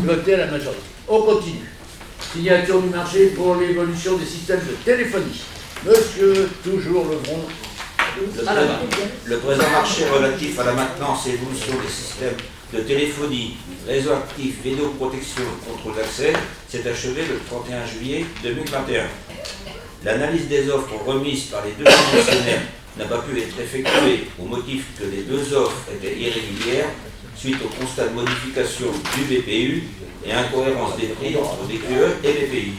Voté à la majorité. On continue. Signature du marché pour l'évolution des systèmes de téléphonie. Monsieur, toujours Levron. Le présent marché relatif à la maintenance et évolution des systèmes de téléphonie, réseau actif, vidéoprotection et contrôle d'accès s'est achevé le 31 juillet 2021. L'analyse des offres remises par les deux commissionnaires n'a pas pu être effectuée au motif que les deux offres étaient irrégulières suite au constat de modification du BPU et incohérence des prix entre DQE et BPI.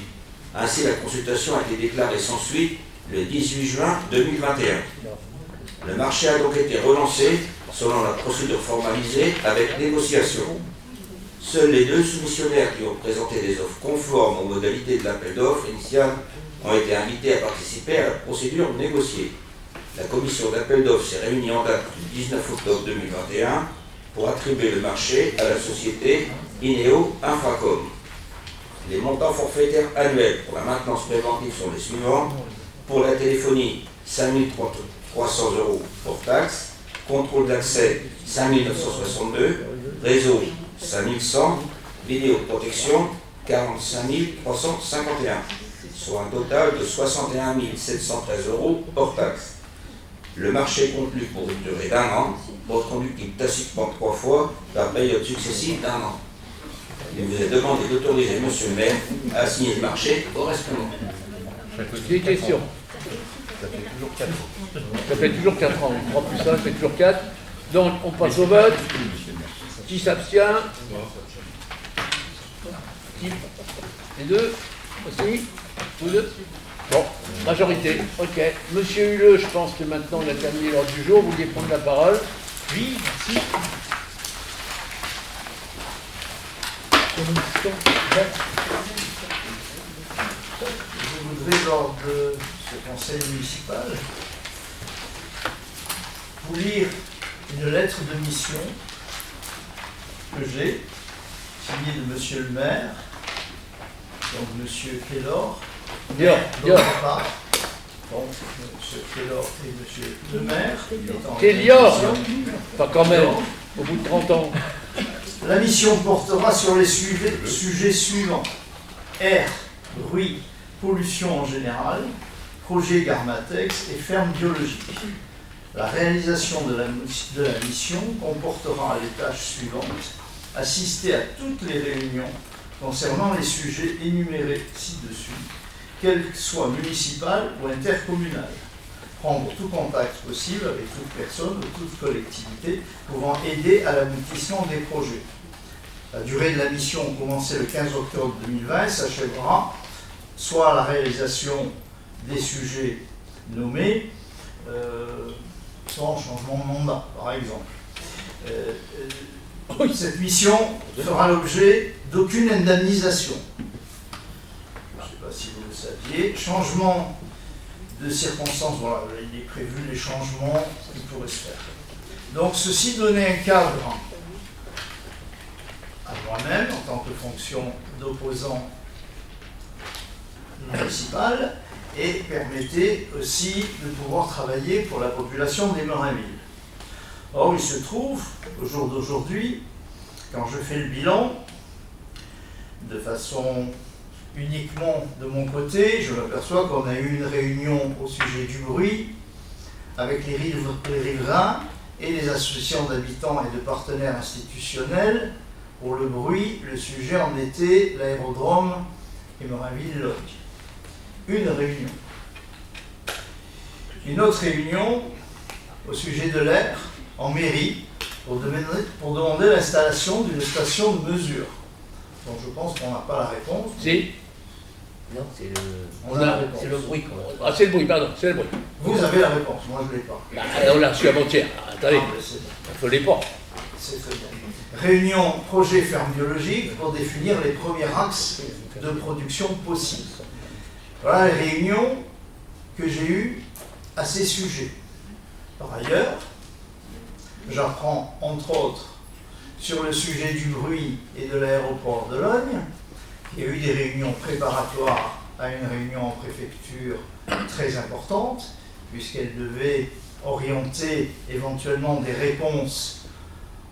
Ainsi, la consultation a été déclarée sans suite le 18 juin 2021. Le marché a donc été relancé selon la procédure formalisée avec négociation. Seuls les deux soumissionnaires qui ont présenté des offres conformes aux modalités de l'appel d'offres initial ont été invités à participer à la procédure négociée. La commission d'appel d'offres s'est réunie en date du 19 octobre 2021 pour attribuer le marché à la société Ineo Infracom. Les montants forfaitaires annuels pour la maintenance préventive sont les suivants. Pour la téléphonie, 5 300 € hors taxe. Contrôle d'accès, 5 962. Réseau, 5 100. Vidéoprotection, 45 351. Soit un total de 61 713 € hors taxe. Le marché est conclu pour une durée d'1 an, reconductible tacitement 3 fois par période successive d'1 an. Il vous est demandé d'autoriser Monsieur le maire à signer le marché correspondant. Des questions? Ça fait toujours 4 ans. 3 plus 1, ça fait toujours 4. Donc, on passe au vote. Qui s'abstient? Qui? Les deux? Aussi? Vous deux? Bon, majorité. Ok. Monsieur Huleux, je pense que maintenant on a terminé l'ordre du jour. Vous vouliez prendre la parole? Oui, merci. Je voudrais, lors de ce conseil municipal, vous lire une lettre de mission que j'ai, signée de Monsieur le maire, donc Monsieur Kellor, Dior. d'autre part, donc Monsieur Kellor et Monsieur le maire, étant en Kélior. mission. Enfin, quand même, au bout de 30 ans. La mission portera sur les sujets suivants. Air, bruit, pollution en général, projet Garmatex et ferme biologique. La réalisation de la mission comportera les tâches suivantes. Assister à toutes les réunions concernant les sujets énumérés ci-dessus, qu'elles soient municipales ou intercommunales. Prendre tout contact possible avec toute personne ou toute collectivité pouvant aider à l'aboutissement des projets. La durée de la mission commencée le 15 octobre 2020 s'achèvera soit à la réalisation des sujets nommés, correspond au changement de mandat, par exemple. Cette mission fera l'objet d'aucune indemnisation. Je ne sais pas si vous le saviez. Changement de circonstances, voilà, il est prévu les changements qui pourraient se faire. Donc ceci donnait un cadre à moi-même en tant que fonction d'opposant municipal et permettait aussi de pouvoir travailler pour la population d'Emerainville. Or, il se trouve, au jour d'aujourd'hui, quand je fais le bilan, de façon uniquement de mon côté, je m'aperçois qu'on a eu une réunion au sujet du bruit avec les riverains et les associations d'habitants et de partenaires institutionnels. Pour le bruit, le sujet en était l'aérodrome Emerainville-Lognes. Une réunion. Une autre réunion au sujet de l'air en mairie pour demander l'installation d'une station de mesure. Donc je pense qu'on n'a pas la réponse. Si. Non, c'est le... On a la réponse. C'est le bruit. Ah, c'est le bruit, pardon, c'est le bruit. Vous avez la réponse, moi je ne l'ai pas. Bah, on l'a reçu avant-hier. Attendez, Ah, mais c'est bon. il ne fallait pas. C'est très bien. Réunion projet ferme biologique pour définir les premiers axes de production possibles. Voilà les réunions que j'ai eues à ces sujets. Par ailleurs, j'apprends entre autres sur le sujet du bruit et de l'aéroport de Lognes. Il y a eu des réunions préparatoires à une réunion en préfecture très importante, puisqu'elle devait orienter éventuellement des réponses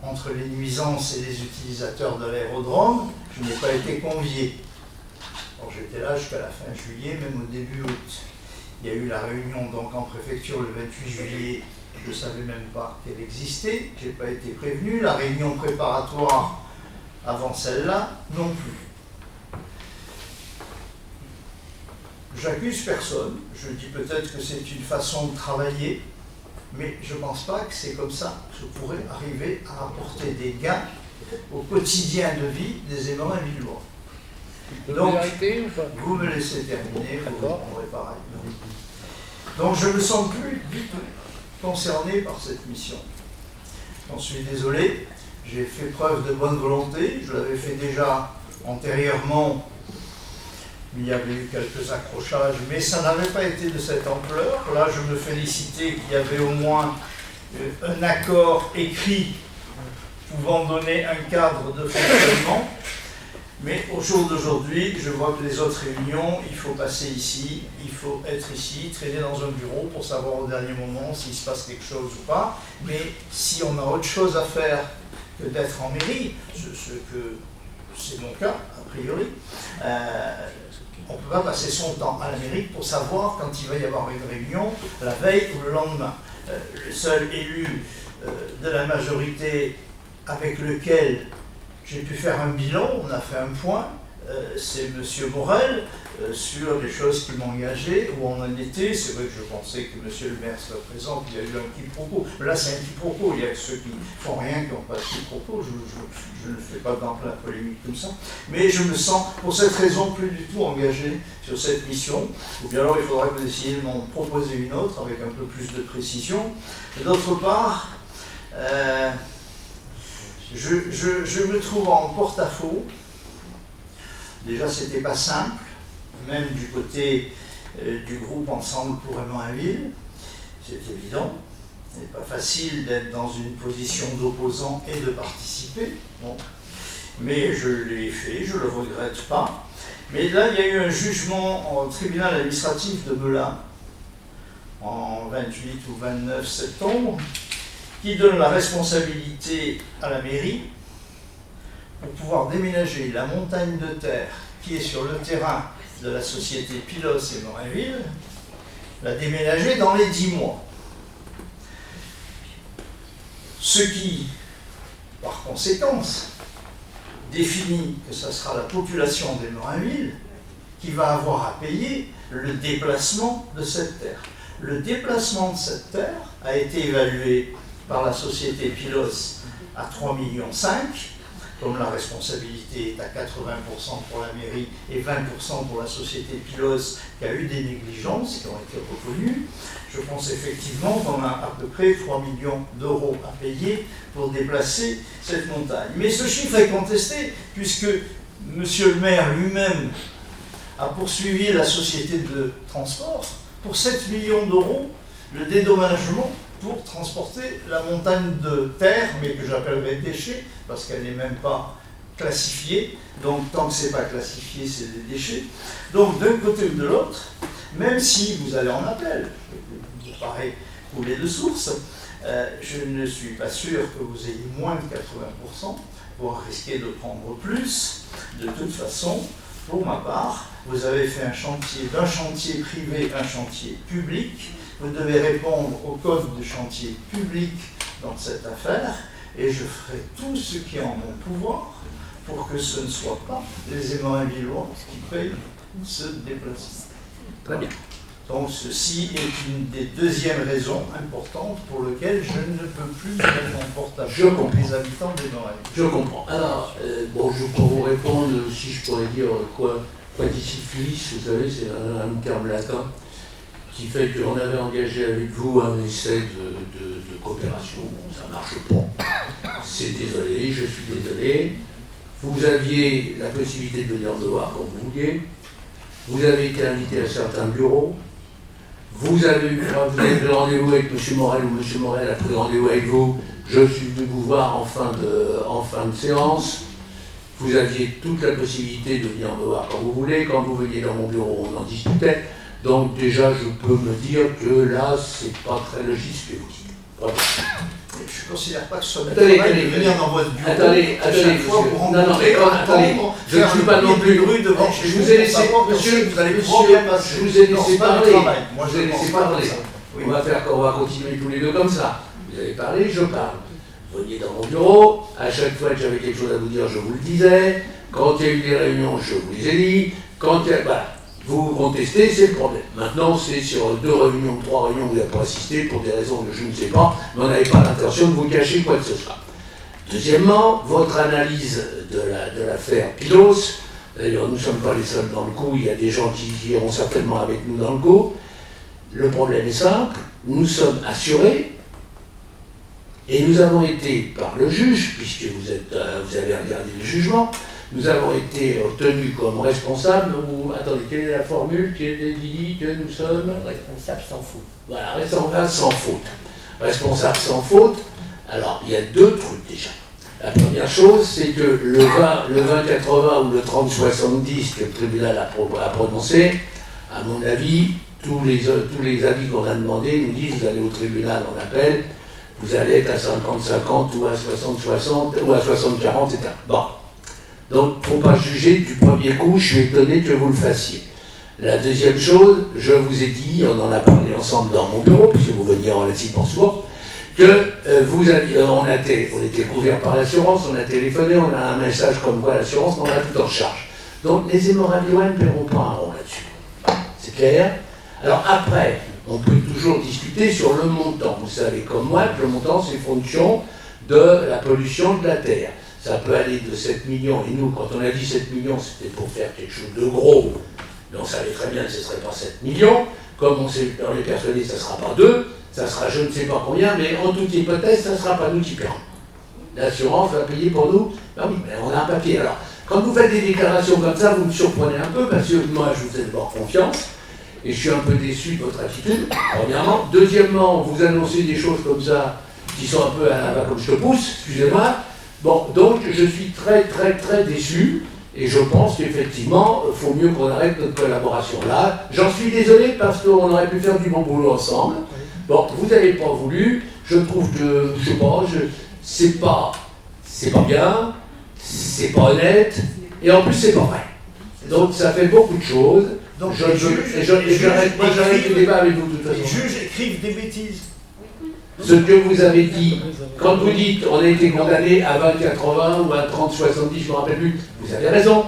entre les nuisances et les utilisateurs de l'aérodrome. Je n'ai pas été convié. Alors j'étais là jusqu'à la fin juillet, même au début août. Il y a eu la réunion donc en préfecture le 28 juillet. Je ne savais même pas qu'elle existait. Je n'ai pas été prévenu. La réunion préparatoire avant celle-là, non plus. J'accuse personne. Je dis peut-être que c'est une façon de travailler, mais je ne pense pas que c'est comme ça que je pourrais arriver à apporter des gains au quotidien de vie des Emerainvillois. Donc, vous me laissez terminer, vous répondrez pareil. Donc, je ne me sens plus du tout concerné par cette mission. J'en suis désolé, j'ai fait preuve de bonne volonté, je l'avais fait déjà antérieurement, il y avait eu quelques accrochages, mais ça n'avait pas été de cette ampleur. Là, je me félicitais qu'il y avait au moins un accord écrit pouvant donner un cadre de fonctionnement. Mais au jour d'aujourd'hui, je vois que les autres réunions, il faut passer ici, il faut être ici, traîner dans un bureau pour savoir au dernier moment s'il se passe quelque chose ou pas. Mais si on a autre chose à faire que d'être en mairie, ce que c'est mon cas, a priori, on ne peut pas passer son temps à la mairie pour savoir quand il va y avoir une réunion, la veille ou le lendemain. Le seul élu de la majorité avec lequel j'ai pu faire un bilan, on a fait un point, c'est M. Morel, sur les choses qui m'engageaient, où on en était. C'est vrai que je pensais que M. le maire serait présent, qu'il y a eu un quiproquo. Mais là, c'est un quiproquo. Il y a ceux qui font rien, qui n'ont pas de quiproquo. Je ne fais pas dans la polémique comme ça. Mais je me sens, pour cette raison, plus du tout engagé sur cette mission. Ou bien alors, il faudra que vous essayiez de m'en proposer une autre, avec un peu plus de précision. Et d'autre part, je me trouve en porte-à-faux. Déjà, c'était pas simple, même du côté du groupe Ensemble pour Emerainville, c'est évident. Ce n'est pas facile d'être dans une position d'opposant et de participer. Bon. Mais je l'ai fait, je ne le regrette pas. Mais là, il y a eu un jugement au tribunal administratif de Melun, en 28 ou 29 septembre, qui donne la responsabilité à la mairie pour pouvoir déménager la montagne de terre qui est sur le terrain de la société Pilos et Emerainville, la déménager dans les 10 mois. Ce qui, par conséquence, définit que ce sera la population d'Emerainville qui va avoir à payer le déplacement de cette terre. Le déplacement de cette terre a été évalué par la société Pilos à 3,5 millions, comme la responsabilité est à 80% pour la mairie et 20% pour la société Pilos, qui a eu des négligences qui ont été reconnues, je pense effectivement qu'on a à peu près 3 millions d'euros à payer pour déplacer cette montagne. Mais ce chiffre est contesté, puisque monsieur le maire lui-même a poursuivi la société de transport pour 7 millions d'euros le dédommagement pour transporter la montagne de terre, mais que j'appellerais déchets, parce qu'elle n'est même pas classifiée. Donc tant que ce n'est pas classifié, c'est des déchets. Donc d'un côté ou de l'autre, même si vous allez en appel, il paraît couler de source, je ne suis pas sûr que vous ayez moins de 80%, vous risquez de prendre plus. De toute façon, pour ma part, vous avez fait un chantier, d'un chantier privé, un chantier public. Vous devez répondre au code de chantier public dans cette affaire, et je ferai tout ce qui est en mon pouvoir pour que ce ne soit pas les Émorins-Villois qui payent ce déplacement. Très bien. Donc ceci est une des deuxièmes raisons importantes pour lesquelles je ne peux plus me mettre en porte-à-faux les habitants des Émorins. Je comprends. Alors, bon, pour vous répondre, si je pourrais dire quadicifilis, vous savez, c'est un terme latin qui fait qu'on avait engagé avec vous un essai de coopération. Bon, ça ne marche pas. C'est désolé, je suis désolé. Vous aviez la possibilité de venir me voir quand vous vouliez. Vous avez été invité à certains bureaux. Vous avez eu rendez-vous avec M. Morel, ou M. Morel a pris rendez-vous avec vous. Je suis venu vous voir en fin de séance. Vous aviez toute la possibilité de venir me voir quand vous voulez. Quand vous veniez dans mon bureau, on en discutait. Donc déjà, je peux me dire que là, c'est pas très logique ce que vous dites. Voilà. Je ne considère pas que ce soit naturel de venir dans votre bureau. Attendez, fois pour non, mais attendez, je ne suis pas non plus rue devant chez je vous ai laissé, monsieur, vous allez trop bien passer. Je vous ai laissé parler. Moi, je vous ai laissé parler. On va continuer tous les deux comme ça. Vous avez parlé, je parle. Vous veniez dans mon bureau, à chaque fois que j'avais quelque chose à vous dire, je vous le disais. Quand il y a eu des réunions, je vous les ai dit. Quand il y a... Voilà. Vous contestez, c'est le problème. Maintenant, c'est sur 2 réunions, 3 réunions, vous n'avez pas assisté pour des raisons que je ne sais pas, mais on n'avait pas l'intention de vous cacher quoi que ce soit. Deuxièmement, votre analyse de l'affaire Pilos, d'ailleurs, nous ne sommes pas les seuls dans le coup, il y a des gens qui iront certainement avec nous dans le coup. Le problème est simple, nous sommes assurés, et nous avons été, par le juge, puisque vous avez regardé le jugement, nous avons été tenus comme responsables, ou, attendez, quelle est la formule qui était dit que nous sommes responsables sans faute. Voilà, responsables sans faute. Responsables sans faute, alors il y a 2 trucs déjà. La première chose, c'est que le 2080 ou le 3070 que le tribunal a prononcé, à mon avis, tous les avis qu'on a demandés nous disent, vous allez au tribunal en appel, vous allez être à 50-50 ou à 60-60 ou à 60-40, etc. Bon. Donc, il ne faut pas juger du premier coup, je suis étonné que vous le fassiez. La deuxième chose, je vous ai dit, on en a parlé ensemble dans mon bureau, puisque vous veniez relativement souvent, que on était couvert par l'assurance, on a téléphoné, on a un message comme quoi l'assurance, on a tout en charge. Donc, les Émorins-Villois ne paieront pas un rond là-dessus. C'est clair? Alors après, on peut toujours discuter sur le montant. Vous savez comme moi que le montant, c'est fonction de la pollution de la terre. Ça peut aller de 7 millions, et nous, quand on a dit 7 millions, c'était pour faire quelque chose de gros, mais on savait très bien que ce ne serait pas 7 millions, comme on est persuadé que ça ne sera pas 2, ça sera je ne sais pas combien, mais en toute hypothèse, ça ne sera pas nous qui paierons. L'assurance va payer pour nous, ben oui, mais on a un papier. Alors, quand vous faites des déclarations comme ça, vous me surprenez un peu, parce que moi, je vous ai d'abord confiance, et je suis un peu déçu de votre attitude, premièrement. Deuxièmement, vous annoncez des choses comme ça, qui sont un peu à la comme je te pousse, excusez-moi. Bon, donc je suis très très très déçu et je pense qu'effectivement, il faut mieux qu'on arrête notre collaboration là. J'en suis désolé parce qu'on aurait pu faire du bon boulot ensemble. Bon, vous n'avez pas voulu, je trouve que, je sais pas, c'est pas bien, c'est pas honnête et en plus c'est pas vrai. Donc ça fait beaucoup de choses. Donc j'arrête le débat avec vous de toute façon. Les juges écrivent des bêtises. Ce que vous avez dit, quand vous dites on a été condamné à 20-80 ou à 30-70, je ne me rappelle plus, vous avez raison.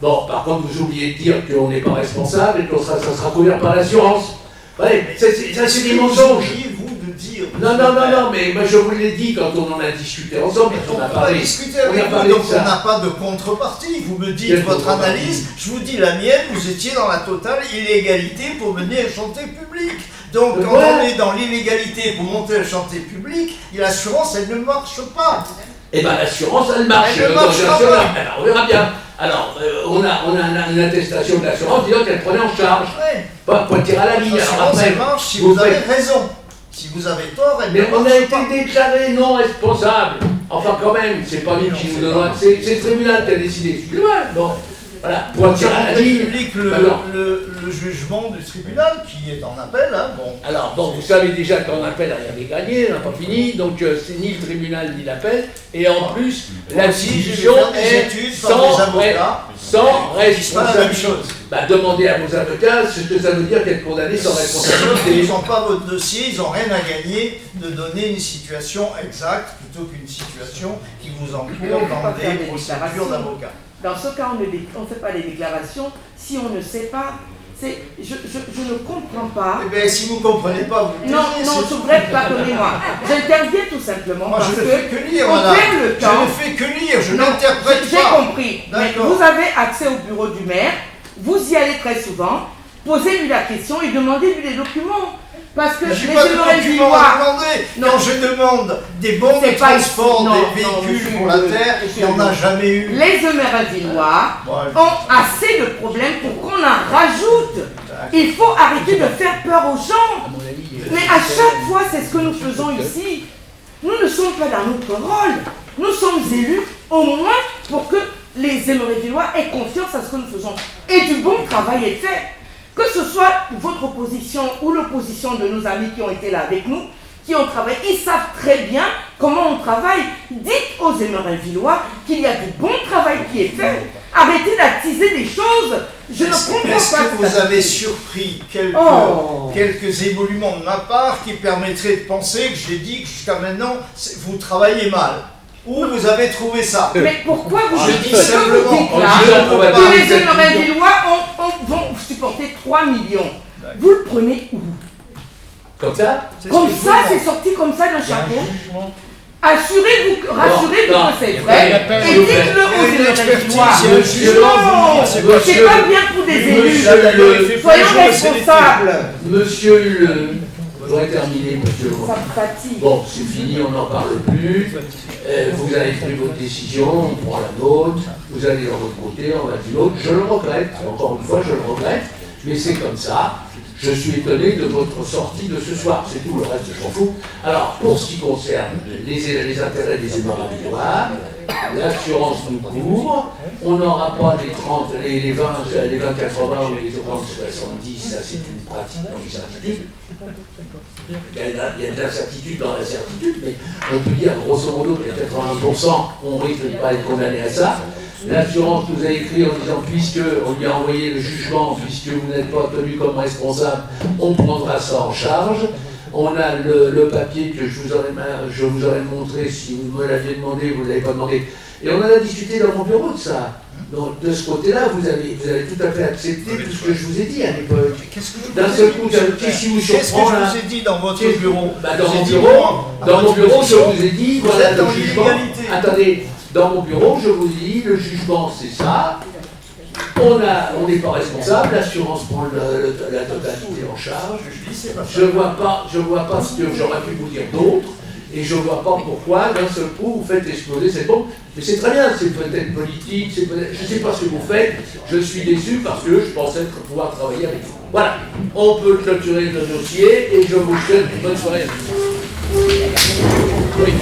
Bon, par contre, vous oubliez de dire qu'on n'est pas responsable et que ça sera couvert par l'assurance. Ouais, c'est des mensonges. Vous de dire. Non, mais moi je vous l'ai dit quand on en a discuté ensemble, On on a peut parlé. discuter on a avec parlé vous, de donc ça. on n'a pas de contrepartie. Vous me dites Quelle votre contrepartie? analyse, je vous dis la mienne, vous étiez dans la totale illégalité pour mener un chantier public. Donc quand Ouais. on est dans l'illégalité pour monter un chantier public, l'assurance elle ne marche pas. Eh bien l'assurance elle marche. Elle ne marche pas. Alors, on verra bien. Alors on a une attestation de l'assurance disant qu'elle prenait en charge. Ouais. Pas pour tirer à la vie. Alors L'assurance après, elle marche si vous vous avez faites- raison. Si vous avez tort, elle Mais ne on marche a pas. été déclaré non responsable. Enfin quand même, c'est pas nous qui nous donnons. C'est le tribunal qui a décidé. Excusez-moi. Bon, voilà. Pour tirer à la vie. Public, le jugement du tribunal qui est en appel, hein, bon. Alors, bon, vous savez déjà qu'en appel, rien n'est gagné, on n'a pas fini, donc c'est ni le tribunal ni l'appel, et en plus, l'institution Moi aussi, je vais faire des est études par des avocats. sans C'est pas la même responsabilité. chose. Bah, demandez à vos avocats ce que ça veut dire qu'être condamné sans responsabilité. Ils n'ont pas votre dossier, ils n'ont rien à gagner de donner une situation exacte plutôt qu'une situation qui vous encourt dans des procédures d'avocat. Dans ce cas, on ne fait pas les déclarations si on ne sait pas. Je ne comprends pas. Eh bien, si vous ne comprenez pas, vous Non, taisez, non, c'est je tout. voudrais pardonnez-moi. J'interviens tout simplement Moi, parce je ne fais que lire, on madame. perd le temps. Je ne fais que lire, je Non, n'interprète j'ai pas. compris. Mais D'accord. vous avez accès au bureau du maire, vous y allez très souvent, posez-lui la question et demandez-lui les documents. Parce que Je les n'ai pas de documents Villois. à demander. Non. Quand je demande des bons de C'est pas ici. transport, Non, des non, véhicules monsieur, pour la terre, il n'y en a jamais eu. Les Villois Bon, ont assez de problèmes pour qu'on en rajoute. Il faut arrêter de faire peur aux gens. À mon avis, Mais à chaque fois, c'est ce que nous faisons ici. Nous ne sommes pas dans notre rôle. Nous sommes élus au moins pour que les Villois aient confiance à ce que nous faisons. Et du bon travail est fait. Que ce soit votre opposition ou l'opposition de nos amis qui ont été là avec nous, qui ont travaillé, ils savent très bien comment on travaille. Dites aux Villois qu'il y a du bon travail qui est fait. Arrêtez d'attiser des choses. Je ne comprends Est-ce pas. que vous avez surpris quelques évolutions de ma part qui permettraient de penser que j'ai dit que jusqu'à maintenant, vous travaillez mal? Où vous avez trouvé ça? Mais pourquoi vous Je dis simplement, dites là que les Villois vont supporter 3 millions? Vous le prenez où? Comme ça? Comme ça, c'est sorti comme ça d'un chapeau? Rassurez-vous non, que c'est vrai et dites-le aux Villois. Non, c'est pas bien pour des élus. Soyons responsables. Monsieur le... Je voudrais terminer, monsieur le... Ça me fatigue. Bon, c'est fini, on n'en parle plus. Vous avez pris votre décision, on prend la nôtre. Vous allez dans votre côté, on va du l'autre. Je le regrette, encore une fois, je le regrette. Mais c'est comme ça. Je suis étonné de votre sortie de ce soir. C'est tout, le reste, je m'en fous. Alors, pour ce qui concerne les intérêts des Villois, l'assurance nous couvre. On n'aura pas les 20, les 20, 80 ou les 30, 70. Ça, c'est une pratique dans les certitudes. Il y a de l'incertitude dans la certitude, mais on peut dire grosso modo que 80%, on risque de ne pas être condamné à ça. L'assurance nous a écrit en disant, puisque on lui a envoyé le jugement, puisque vous n'êtes pas tenu comme responsable, on prendra ça en charge. On a le papier que je vous aurais montré si vous me l'aviez demandé, vous ne l'avez pas demandé. Et on en a discuté dans mon bureau de ça. Donc de ce côté-là, vous avez tout à fait accepté tout ce que je vous ai dit à l'époque. D'un seul coup, si vous surprend là. Qu'est-ce que je vous ai dit dans votre bureau? Dans mon bureau, je vous ai dit, voilà le jugement. Attendez, dans mon bureau, je vous ai dit, le jugement c'est ça. On n'est pas responsable, l'assurance prend la totalité en charge. Je vois pas ce que j'aurais pu vous dire d'autre. Et je ne vois pas pourquoi, d'un seul coup, vous faites exploser cette bombe. Mais c'est très bien, c'est peut-être politique, je ne sais pas ce que vous faites. Je suis déçu parce que je pensais pouvoir travailler avec vous. Voilà, on peut clôturer le dossier et je vous souhaite une bonne soirée. Oui.